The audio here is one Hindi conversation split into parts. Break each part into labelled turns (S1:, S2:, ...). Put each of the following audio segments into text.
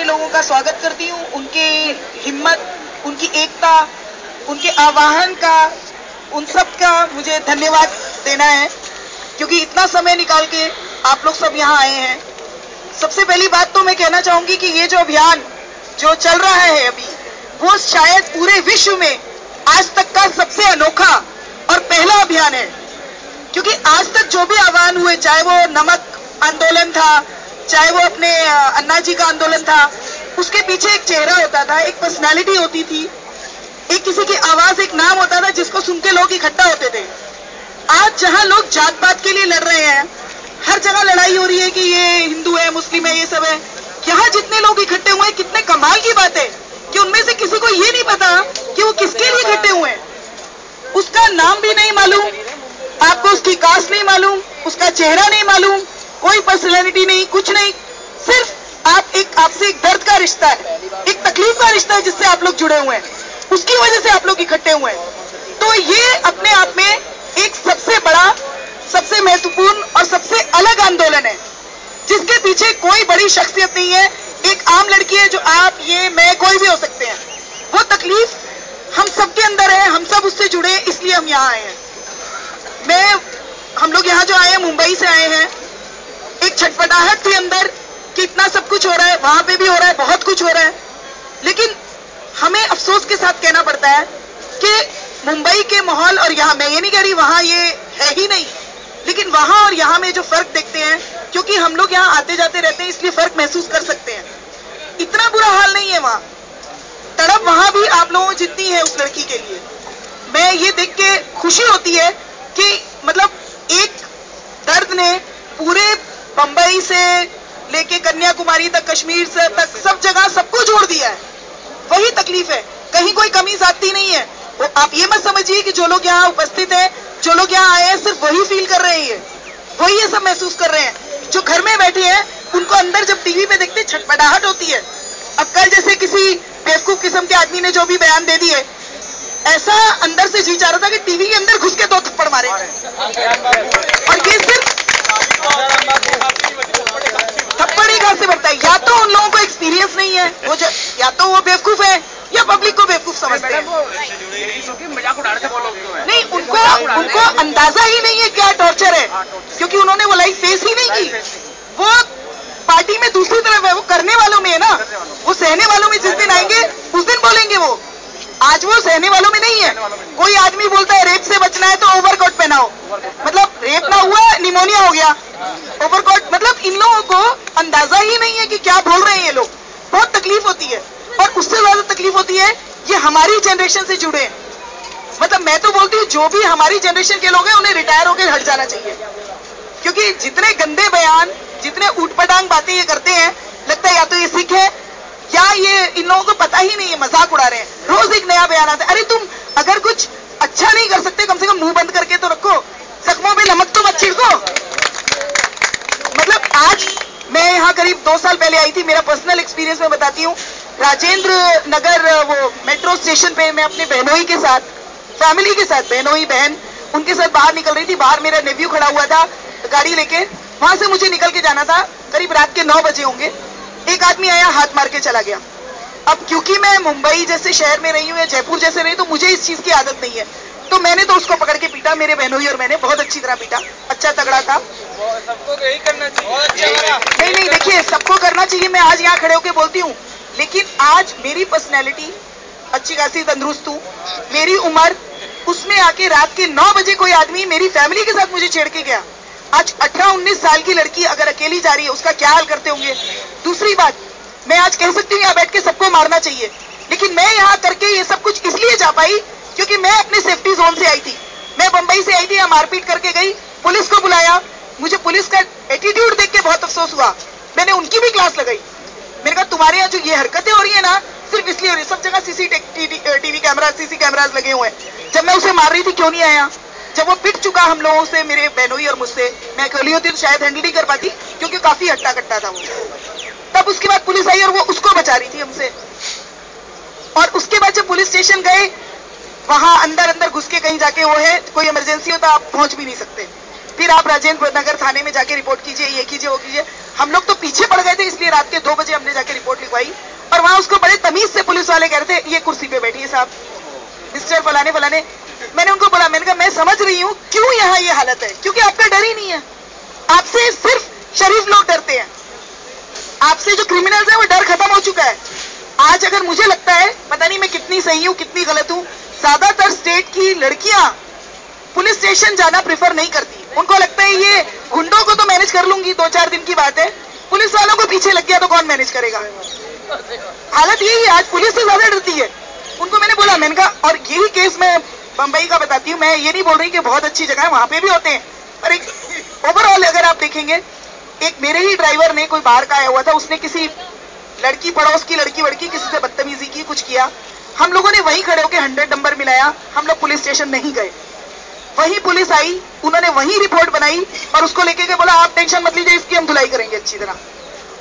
S1: लोगों का स्वागत करती हूँ, उनके हिम्मत, उनकी एकता, उनके आह्वान का, उन सब का मुझे धन्यवाद देना है, क्योंकि इतना समय निकाल के आप लोग सब यहाँ आए हैं। सबसे पहली बात तो मैं कहना चाहूंगी कि ये जो अभियान जो चल रहा है अभी, वो शायद पूरे विश्व में आज तक का सबसे अनोखा और पहला अभियान है, क्योंकि आज तक जो भी आह्वान हुए, चाहे वो नमक आंदोलन था, चाहे वो अपने अन्ना जी का आंदोलन था, उसके पीछे एक चेहरा होता था, एक पर्सनालिटी होती थी, एक किसी की आवाज, एक नाम होता था जिसको सुन के लोग इकट्ठा होते थे। आज जहां लोग जात पात के लिए लड़ रहे हैं, हर जगह लड़ाई हो रही है कि ये हिंदू है, मुस्लिम है, ये सब है, यहाँ जितने लोग इकट्ठे हुए हैं, कितने कमाल की बात है कि उनमें से किसी को ये नहीं पता कि वो किसके लिए इकट्ठे हुए हैं। उसका नाम भी नहीं मालूम आपको, उसकी कास्ट नहीं मालूम, उसका चेहरा नहीं मालूम, कोई पर्सनैलिटी नहीं, कुछ नहीं, सिर्फ आपसे एक दर्द का रिश्ता है, एक तकलीफ का रिश्ता है जिससे आप लोग जुड़े हुए हैं, उसकी वजह से आप लोग इकट्ठे हुए हैं। तो ये अपने आप में एक सबसे बड़ा, सबसे महत्वपूर्ण और सबसे अलग आंदोलन है, जिसके पीछे कोई बड़ी शख्सियत नहीं है, एक आम लड़की है, जो आप, ये, मैं, कोई भी हो सकते हैं। वो तकलीफ हम सबके अंदर है, हम सब उससे जुड़े, इसलिए हम यहाँ आए हैं। हम लोग यहाँ जो आए हैं, मुंबई से आए हैं। एक छटपटाहट थी अंदर कि इतना सब कुछ हो रहा है, वहां पे भी हो रहा है, बहुत कुछ हो रहा है, लेकिन हमें अफसोस के साथ कहना पड़ता है कि मुंबई के माहौल और यहाँ, मैं ये नहीं कह रही वहां ये है ही नहीं, लेकिन वहां और यहाँ में जो फर्क देखते हैं, क्योंकि हम लोग यहाँ आते जाते रहते हैं, इसलिए फर्क महसूस कर सकते हैं। इतना बुरा हाल नहीं है वहां, तड़प वहां भी आप लोगों जितनी है उस लड़की के लिए। मैं ये देख के खुशी होती है कि मतलब एक दर्द ने पूरे बंबई से लेके कन्याकुमारी तक, कश्मीर से तक, सब जगह सबको जोड़ दिया है। वही तकलीफ है, कहीं कोई कमी जाती नहीं है। वो आप ये मत समझिए कि जो लोग यहाँ उपस्थित हैं, जो लोग यहाँ आए हैं, सिर्फ वही फील कर रहे हैं, वही ये सब महसूस कर रहे हैं। जो घर में बैठे हैं, उनको अंदर जब टीवी पे देखते छटपटाहट होती है। अब कल जैसे किसी बेवकूफ किस्म के आदमी ने जो भी बयान दे दिए, ऐसा अंदर से जी चाह रहा था कि टीवी के अंदर घुस के 2 थप्पड़ मारे। और ये सिर्फ थप्पड़ ही कहां से बढ़ता है? या तो उन लोगों को एक्सपीरियंस नहीं है, वो या तो वो बेवकूफ है, या पब्लिक को बेवकूफ समझते हैं। नहीं, उनको अंदाजा ही नहीं है क्या टॉर्चर है, क्योंकि उन्होंने वो लाइफ फेस ही नहीं की। वो पार्टी में दूसरी तरफ है, वो करने वालों में है ना, वो सहने वालों में जिस दिन आएंगे उस दिन बोलेंगे वो। आज वो सहने वालों में नहीं है। कोई आदमी बोलता है रेप से बचना है तो ओवरकोट पहनाओ, मतलब रेप ना हुआ, निमोनिया हो गया, ओवरकोट, मतलब इन लोगों को अंदाजा ही नहीं है कि क्या बोल रहे हैं ये लोग। बहुत तकलीफ होती है, और उससे ज्यादा तकलीफ होती है ये हमारी जनरेशन से जुड़े हैं। मतलब मैं तो बोलती हूँ, जो भी हमारी जनरेशन के लोग हैं, उन्हें रिटायर होकर हट जाना चाहिए, क्योंकि जितने गंदे बयान, जितने ऊटपटांग बातें ये करते हैं, लगता है या तो ये सिख है, या ये इन लोगों को पता ही नहीं है, मजाक उड़ा रहे हैं। रोज एक नया बयान आता है। अरे तुम अगर कुछ अच्छा नहीं कर सकते, कम से कम मुंह बंद करके तो रखो, जख्मों पे नमक तो मत छिड़को। मतलब आज मैं यहाँ करीब 2 साल पहले आई थी, मेरा पर्सनल एक्सपीरियंस में बताती हूँ। राजेंद्र नगर वो मेट्रो स्टेशन पे मैं अपने बहनोई के साथ, फैमिली के साथ, बहनोई बहन उनके साथ बाहर निकल रही थी। बाहर मेरा नेव्यू खड़ा हुआ था गाड़ी लेके, वहां से मुझे निकल के जाना था, करीब रात के 9 बजे होंगे। एक आदमी आया, हाथ मार के चला गया। अब क्योंकि मैं मुंबई जैसे शहर में रही हूँ या जयपुर जैसे रही, तो मुझे इस चीज की आदत नहीं है, तो मैंने तो उसको पकड़ के पीटा, मेरे बहनोई और मैंने बहुत अच्छी तरह पीटा, अच्छा तगड़ा था।
S2: सबको यही करना चाहिए।
S1: नहीं, देखिए सबको करना चाहिए, मैं आज यहाँ खड़े होके बोलती हूँ, लेकिन आज मेरी पर्सनैलिटी अच्छी खासी तंदुरुस्त हूँ, मेरी उम्र, उसमें आके रात के 9 बजे कोई आदमी मेरी फैमिली के साथ मुझे छेड़ के गया। आज 18-19 साल की लड़की अगर अकेली जा रही है, उसका क्या हाल करते होंगे। दूसरी बात, मैं आज कह सकती हूँ यहाँ बैठ के सबको मारना चाहिए, लेकिन मैं यहाँ करके ये सब कुछ इसलिए जा पाई क्योंकि मैं अपने सेफ्टी जोन से आई थी। मैं बंबई से आई थी, यहाँ मारपीट करके गई, पुलिस को बुलाया, मुझे पुलिस का एटीट्यूड देख के बहुत अफसोस हुआ। मैंने उनकी भी क्लास लगाई, मैंने कहा तुम्हारे यहाँ जो ये हरकतें हो रही है ना, सिर्फ इसलिए हो रही है, सब जगह सीसी कैमरास लगे हुए हैं। जब मैं उसे मार रही थी क्यों नहीं आया? जब वो पिट चुका हम लोगों से, मेरे बहनोई और मुझसे, मैं अकेली होती तो शायद हैंडल नहीं कर पाती, क्योंकि काफी हट्टा कट्टा था वो। तब उसके बाद पुलिस आई और वो उसको बचा रही थी हमसे। और उसके बाद जब पुलिस स्टेशन गए, वहां अंदर घुस के कहीं जाके वो है, कोई इमरजेंसी हो तो आप पहुंच भी नहीं सकते। फिर आप राजेंद्र नगर थाने में जाके रिपोर्ट कीजिए, ये कीजिए, वो कीजिए। हम लोग तो पीछे पड़ गए थे, इसलिए रात के 2 बजे हमने जाके रिपोर्ट लिखवाई और वहां उसको बड़े तमीज से पुलिस वाले कह रहे थे ये कुर्सी पे बैठिए साहब, मिस्टर फलाने फलाने। मैंने उनको बोला, मैंने कहा मैं समझ रही हूँ क्यों यहाँ ये हालत है, क्योंकि आपका डर ही नहीं है। आपसे सिर्फ शरीफ लोग डरते हैं, आपसे जो क्रिमिनल्स है वो डर खत्म हो चुका है। आज अगर मुझे लगता है, पता नहीं मैं कितनी सही हूँ कितनी गलत हूँ, ज्यादातर स्टेट की लड़कियां पुलिस स्टेशन जाना प्रेफर नहीं करती। उनको लगता है ये गुंडों को तो मैनेज कर लूंगी, 2-4 दिन की बात है, पुलिस वालों को पीछे लग गया तो कौन मैनेज करेगा। हालत यही है, आज पुलिस से ज्यादा डरती है। उनको मैंने बोला, मैंने कहा, और यही केस मैं बंबई का बताती हूँ, मैं ये नहीं बोल रही कि बहुत अच्छी जगह है, वहां पे भी होते हैं, पर एक ओवरऑल अगर आप देखेंगे, एक मेरे ही ड्राइवर ने, कोई बाहर का आया हुआ था, उसने किसी लड़की, पड़ोस की लड़की वड़की किसी से बदतमीजी की, कुछ किया, हम लोगों ने वहीं खड़े होकर 100 नंबर मिलाया, हम लोग पुलिस स्टेशन नहीं गए। वही पुलिस आई, उन्होंने वही रिपोर्ट बनाई और उसको लेके के बोला आप टेंशन मत लीजिए, इसकी हम धुलाई करेंगे अच्छी तरह।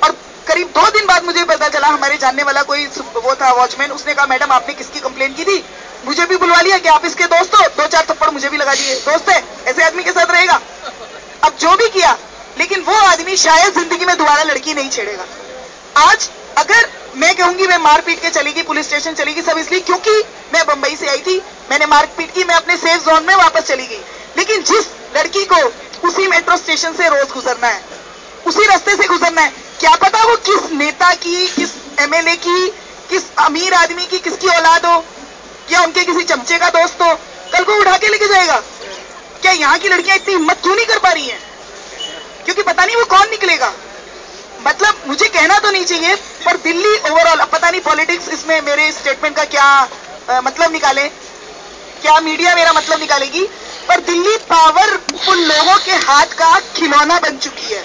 S1: और करीब 2 दिन बाद मुझे पता चला, हमारे जानने वाला कोई वो था वॉचमैन, उसने कहा मैडम आपने किसकी कंप्लेंट की थी, मुझे भी बुलवा लिया कि आप इसके दोस्त हो, 2-4 थप्पड़ मुझे भी लगा दिए, दोस्त है ऐसे आदमी के साथ रहेगा। अब जो भी किया, लेकिन वो आदमी शायद जिंदगी में दोबारा लड़की नहीं छेड़ेगा। आज अगर मैं कहूंगी मैं मारपीट के चलेगी, पुलिस स्टेशन चलेगी, सब इसलिए क्योंकि मैं बंबई से आई थी, मैंने मारपीट की, मैं अपने सेफ जोन में वापस चली गई। लेकिन जिस लड़की को उसी मेट्रो स्टेशन से रोज गुजरना है, उसी रास्ते से गुजरना है, क्या पता वो किस नेता की, किस एमएलए की, किस अमीर आदमी की, किसकी औलाद हो, या उनके किसी चमचे का दोस्त हो, कल को उठा के लेके जाएगा। क्या यहाँ की लड़कियां इतनी हिम्मत क्यों नहीं कर पा रही हैं? क्योंकि पता नहीं वो कौन निकलेगा। मतलब मुझे कहना तो नहीं चाहिए, पर दिल्ली ओवरऑल, पता नहीं पॉलिटिक्स इसमें मेरे स्टेटमेंट का क्या मतलब निकाले, क्या मीडिया मेरा मतलब निकालेगी, पर दिल्ली पावरफुल लोगों के हाथ का खिलौना बन चुकी है।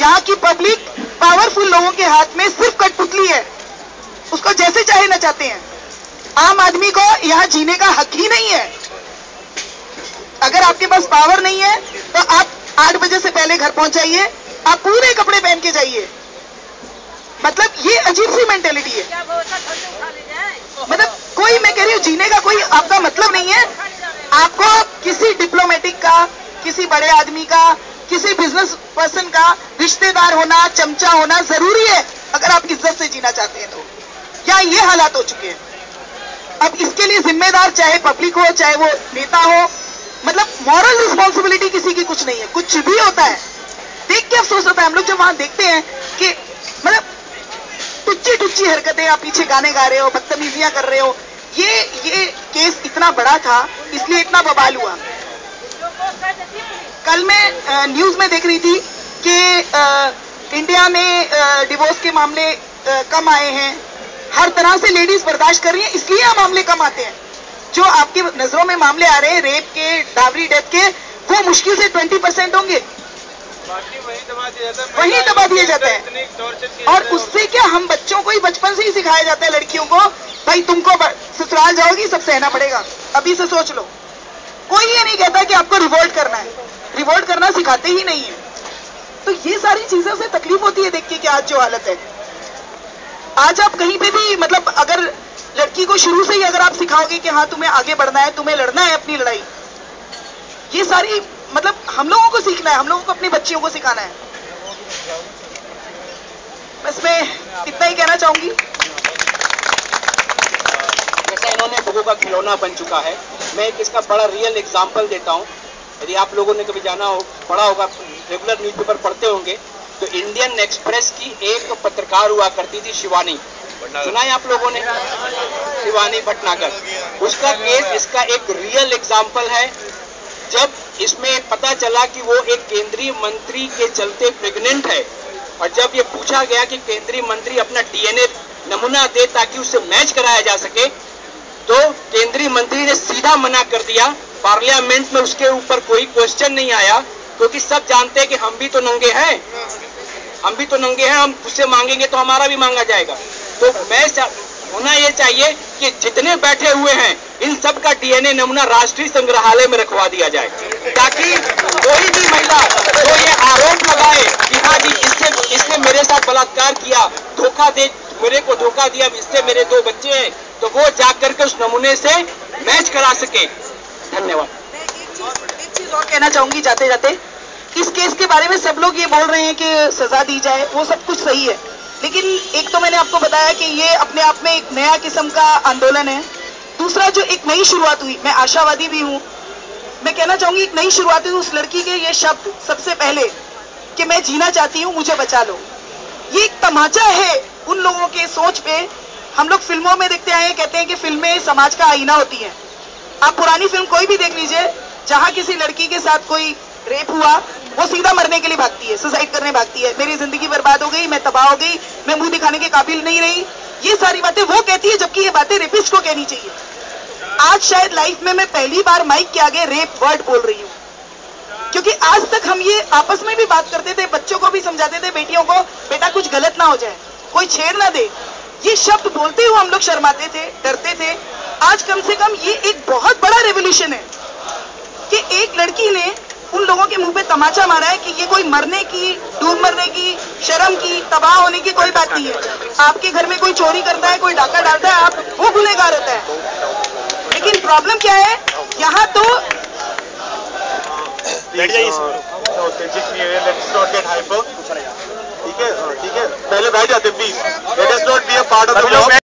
S1: यहाँ की पब्लिक पावरफुल लोगों के हाथ में सिर्फ कठपुतली है, उसको जैसे चाहे नचाते हैं। आम आदमी को यहाँ जीने का हक ही नहीं है। अगर आपके पास पावर नहीं है तो आप 8 बजे से पहले घर पहुंच जाइए, आप पूरे कपड़े पहन के जाइए। मतलब ये अजीब सी मेंटेलिटी है। मतलब कोई, मैं कह रही हूँ, जीने का कोई आपका मतलब नहीं है। आपको किसी डिप्लोमेटिक का, किसी बड़े आदमी का, किसी बिजनेस पर्सन का रिश्तेदार होना, चमचा होना जरूरी है अगर आप इज्जत से जीना चाहते हैं तो। क्या ये हालात हो चुके हैं? अब इसके लिए जिम्मेदार चाहे पब्लिक हो, चाहे वो नेता हो, मतलब मॉरल रिस्पॉन्सिबिलिटी किसी की कुछ नहीं है। कुछ भी होता है देख के अफसोस होता है। हम लोग जब वहां देखते हैं कि मतलब टुच्ची टुच्ची हरकतें, आप पीछे गाने गा रहे हो, बदतमीजियां कर रहे हो, ये केस इतना बड़ा था इसलिए इतना बवाल हुआ। कल मैं न्यूज में देख रही थी कि इंडिया में डिवोर्स के मामले कम आए हैं, हर तरह से लेडीज बर्दाश्त कर रही हैं, इसलिए ये मामले कम आते हैं। जो आपकी नजरों में मामले आ रहे हैं रेप के, डावरी डेथ के, वो मुश्किल से 20% होंगे, वही दबा दिए जाते हैं। और उससे क्या, हम बच्चों को ही बचपन से ही सिखाया जाता है, लड़कियों को, भाई तुमको ससुराल जाओगी सब सहना पड़ेगा, अभी से सोच लो। कोई ये नहीं कहता कि आपको रिवोल्ट करना है, रिवोल्ट करना सिखाते ही नहीं है। तो ये सारी चीजों से तकलीफ होती है देख के कि आज जो हालत है। आज आप कहीं पे भी, मतलब अगर लड़की को शुरू से ही अगर आप सिखाओगे कि हाँ तुम्हें आगे बढ़ना है, तुम्हें लड़ना है अपनी लड़ाई, ये सारी मतलब हम लोगों को सीखना है, हम लोगों को अपनी बच्चियों को सिखाना है। बस मैं इतना ही कहना चाहूंगी।
S3: जैसा इन्होंने लोगों का खिलौना बन चुका है, मैं एक इसका बड़ा रियल एग्जांपल देता हूँ। यदि आप लोगों ने कभी जाना हो, पढ़ा होगा, रेगुलर न्यूज़पेपर पढ़ते होंगे, तो इंडियन एक्सप्रेस की एक पत्रकार हुआ करती थी, शिवानी, सुना है आप लोगों ने? शिवानी भटनागर। उसका केस इसका एक रियल एग्जाम्पल है। जब इसमें पता चला कि वो एक केंद्रीय मंत्री के चलते प्रेग्नेंट है, और जब ये पूछा गया कि केंद्रीय मंत्री अपना डीएनए नमूना दे ताकि उससे मैच कराया जा सके, तो केंद्रीय मंत्री ने सीधा मना कर दिया। पार्लियामेंट में उसके ऊपर कोई क्वेश्चन नहीं आया, क्योंकि सब जानते हैं कि हम भी तो नंगे हैं, हम उससे मांगेंगे तो हमारा भी मांगा जाएगा। तो मैं होना ये चाहिए कि जितने बैठे हुए हैं इन सब का डीएनए नमूना राष्ट्रीय संग्रहालय में रखवा दिया जाए, ताकि कोई भी महिला जो ये आरोप लगाए कि हाँ जी इसने मेरे साथ बलात्कार किया, मेरे को धोखा दिया, इससे मेरे 2 बच्चे हैं, तो वो जाकर के उस नमूने से मैच करा सके। धन्यवाद।
S1: एक चीज और कहना चाहूंगी जाते जाते इस केस के बारे में सब लोग ये बोल रहे हैं कि सजा दी जाए, वो सब कुछ सही है, लेकिन एक तो मैंने आपको बताया कि ये अपने आप में एक नया किस्म का आंदोलन है। दूसरा, जो एक नई शुरुआत हुई, मैं आशावादी भी हूँ, मैं कहना चाहूंगी एक नई शुरुआत हुई उस लड़की के ये शब्द सबसे पहले कि मैं जीना चाहती हूँ, मुझे बचा लो। ये एक तमाचा है उन लोगों के सोच पे। हम लोग फिल्मों में देखते आए हैं, कहते हैं कि फिल्में समाज का आईना होती हैं। आप पुरानी फिल्म कोई भी देख लीजिए, जहां किसी लड़की के साथ कोई रेप हुआ, वो सीधा मरने के लिए भागती है, सुसाइड करने भागती है, मेरी जिंदगी बर्बाद हो गई, मैं तबाह हो गई, मैं मुंह दिखाने के काबिल नहीं रही, ये सारी बातें वो कहती है, जबकि ये बातें रेपिस्ट को कहनी चाहिए। आज शायद लाइफ में मैं पहली बार माइक के आगे रेप वर्ड बोल रही हूँ, क्योंकि आज तक हम ये आपस में भी बात करते थे, बच्चों को भी समझाते थे, बेटियों को, बेटा कुछ गलत ना हो जाए, कोई छेड़ ना दे, ये शब्द बोलते हुए हम लोग शर्माते थे, डरते थे। आज कम से कम ये एक बहुत बड़ा रेवोल्यूशन है कि एक लड़की ने उन लोगों के मुंह पे तमाचा मारा है कि ये कोई मरने की, डूब मरने की, शर्म की, तबाह होने की कोई बात नहीं है। आपके घर में कोई चोरी करता है, कोई डाका डालता है, आप वो गुनहगार होता है। लेकिन प्रॉब्लम क्या है, यहाँ तो
S4: ठीक है, पहले बैठ जाते please, let us not be a part of the